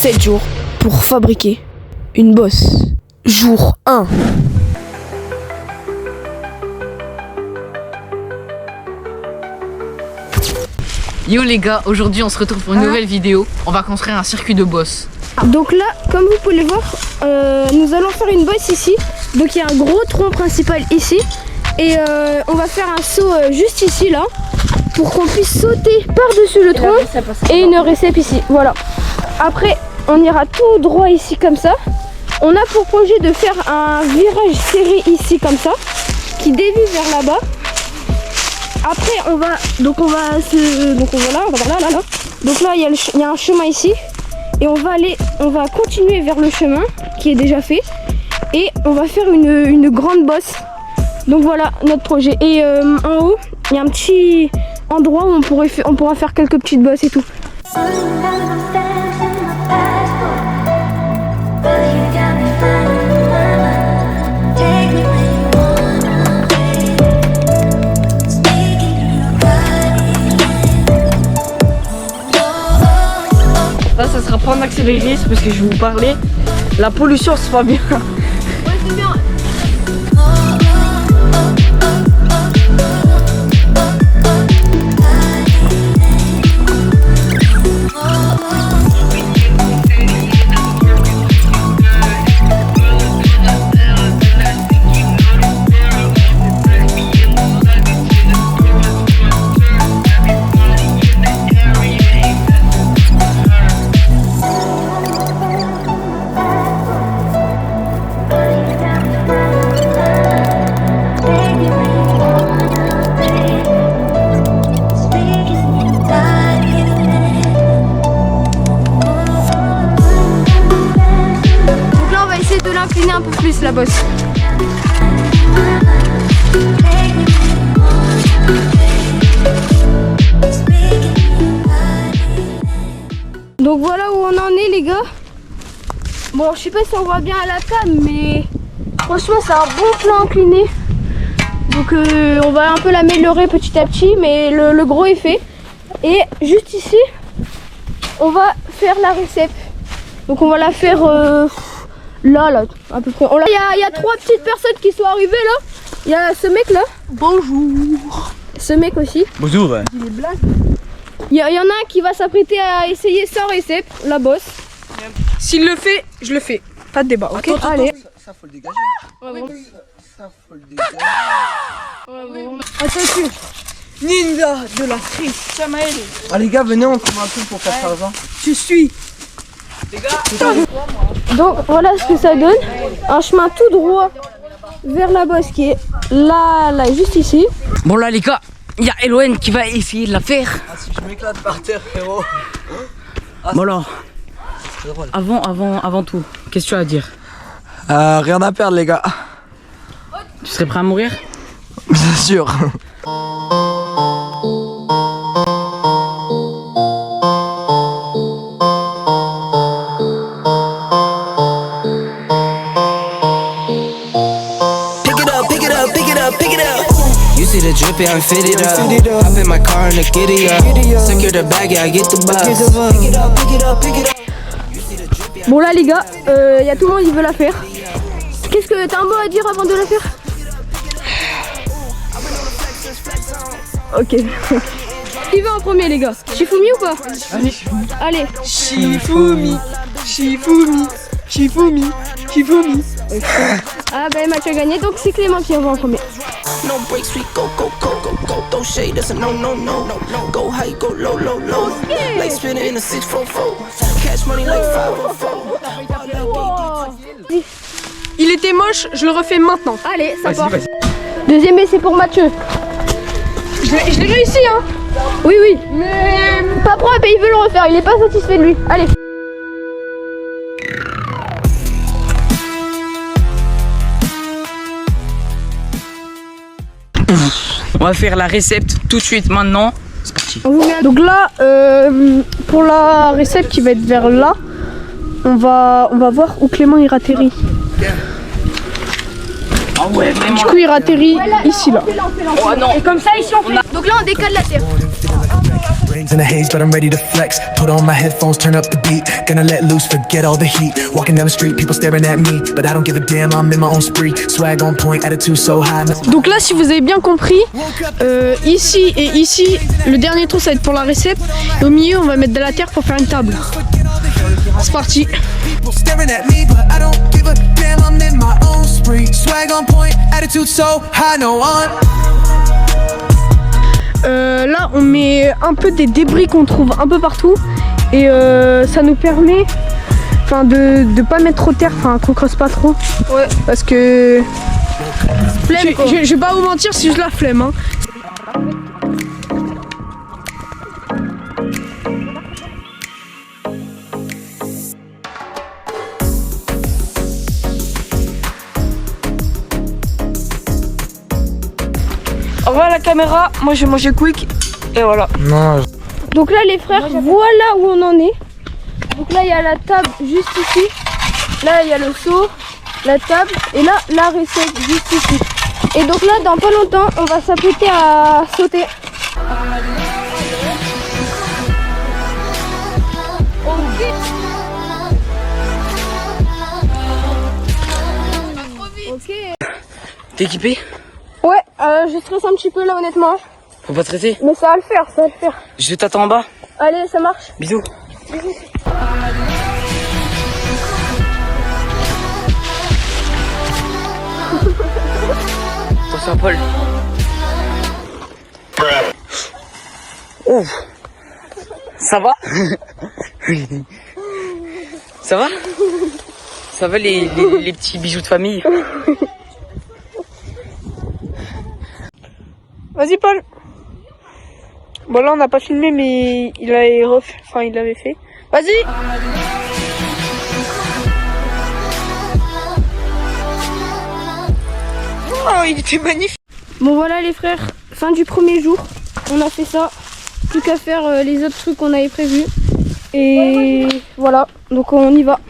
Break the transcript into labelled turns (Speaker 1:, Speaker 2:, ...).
Speaker 1: 7 jours pour fabriquer une bosse. Jour 1.
Speaker 2: Yo les gars, aujourd'hui on se retrouve pour une nouvelle vidéo. On va construire un circuit de boss.
Speaker 3: Donc là, comme vous pouvez le voir, nous allons faire une bosse ici. Donc il y a un gros tronc principal ici. Et on va faire un saut juste ici là, pour qu'on puisse sauter par-dessus le tronc et une récep ici. Voilà. Après, on ira tout droit ici comme ça. On a pour projet de faire un virage serré ici comme ça, qui dévie vers là-bas. Après, on va là. Donc là, il y a un chemin ici. Et on va continuer vers le chemin qui est déjà fait. Et on va faire une grande bosse. Donc voilà notre projet. Et en haut, il y a un petit endroit où on pourra faire quelques petites bosses et tout.
Speaker 1: Là, ça sera pas en accéléré, c'est parce que je vais vous parler. La pollution, c'est pas bien.
Speaker 3: Ouais, c'est bien. Incliner un peu plus la bosse. Donc voilà où on en est les gars. Bon, je sais pas si on voit bien à la cam, mais franchement c'est un bon plan incliné. Donc on va un peu l'améliorer petit à petit, mais le gros est fait. Et juste ici, on va faire la récep. Donc on va la faire là, à peu près. Il y a 3 petites personnes qui sont arrivées là. Il y a ce mec là. Bonjour. Ce mec aussi.
Speaker 4: Bonjour.
Speaker 3: Il y en a un qui va s'apprêter à essayer sans récep, la bosse.
Speaker 1: S'il le fait, je le fais. Pas de débat, ok?
Speaker 3: Allez.
Speaker 4: Ça faut le dégager.
Speaker 3: Ouais, bon.
Speaker 4: Ça faut le dégager.
Speaker 3: Ouais, bon. Attention.
Speaker 1: Ninja de la street, Samael.
Speaker 4: Ah les gars, venez, on trouve un truc pour faire ça avant.
Speaker 1: Tu suis. Les gars.
Speaker 3: Donc voilà ce que ça donne. Un chemin tout droit vers la bosse qui est là, juste ici.
Speaker 2: Bon là les gars, il y a Elohen qui va essayer de la faire.
Speaker 4: Ah si je m'éclate par terre, frérot.
Speaker 2: Bon alors, avant tout, qu'est-ce que tu as à dire?
Speaker 4: Rien à perdre les gars.
Speaker 2: Tu serais prêt à mourir?
Speaker 4: Bien sûr.
Speaker 5: You see the drip, yeah, I'm fitted up. Hop in my car and the giddy up. Secure the bag, yeah, I get the bus.
Speaker 3: Bon là les gars, il y a tout le monde qui veut la faire. Qu'est-ce que t'as un mot à dire avant de la faire? Ok. Qui va en premier les gars? Shifumi ou pas? Allez.
Speaker 1: Shifumi.
Speaker 3: Ah bah Emma, tu as gagné, donc c'est Clément qui va en premier.
Speaker 5: No breaks, we go. Don't shade us, no. Go high, go low. Like spinning in a 644. Cash money like 504.
Speaker 1: Il était moche, je le refais maintenant.
Speaker 3: Allez, ça part. Deuxième essai pour Mathieu.
Speaker 1: Je l'ai réussi, hein.
Speaker 3: Oui. Mais pas propre et il veut le refaire, il est pas satisfait de lui. Allez.
Speaker 2: On va faire la récepte tout de suite maintenant. C'est parti.
Speaker 3: Donc là, pour la récepte qui va être vers là, on va voir où Clément il atterrit.
Speaker 2: Ah ouais, vraiment.
Speaker 3: Du coup il atterrit ici là.
Speaker 2: Oh non.
Speaker 3: Et comme ça ici on fait. Donc là on décale la terre.
Speaker 6: Brains in a haze, but I'm ready to flex. Put on my headphones, turn up the beat. Gonna let loose, forget all the heat. Walking down the street, people staring at me, but I don't give a damn, I'm in my own spree. Swag on point, attitude so high.
Speaker 3: Donc là, si vous avez bien compris, ici et ici, le dernier trou ça va être pour la recette. Et au milieu, on va mettre de la terre pour faire une table. C'est parti.
Speaker 6: People staring at me, but I don't give a damn, I'm in my own spree. Swag on point, attitude so high, no one.
Speaker 3: Là, on met un peu des débris qu'on trouve un peu partout. Et ça nous permet de pas mettre trop de terre, qu'on creuse pas trop. Ouais. Parce que flemme, je vais pas vous mentir, c'est juste la flemme. Hein.
Speaker 1: Au revoir la caméra, moi j'ai mangé quick et voilà.
Speaker 4: Non.
Speaker 3: Donc là les frères, voilà où on en est. Donc là il y a la table juste ici. Là il y a le seau, la table et là la recette juste ici. Et donc là dans pas longtemps on va s'apprêter à sauter. Ok.
Speaker 1: T'es équipé?
Speaker 3: Ouais, je stresse un petit peu là honnêtement.
Speaker 1: Faut pas stresser?
Speaker 3: Mais ça va le faire, ça va le faire.
Speaker 1: Je t'attends en bas.
Speaker 3: Allez, ça marche.
Speaker 1: Bisous. Attention Paul. Ouf. Ça va? Ça va? Ça va les petits bijoux de famille?
Speaker 7: Vas-y Paul. Bon là on n'a pas filmé mais il l'avait fait. Vas-y. Oh il était magnifique.
Speaker 3: Bon voilà les frères, fin du premier jour. On a fait ça. Plus qu'à faire les autres trucs qu'on avait prévus. Et voilà, donc on y va.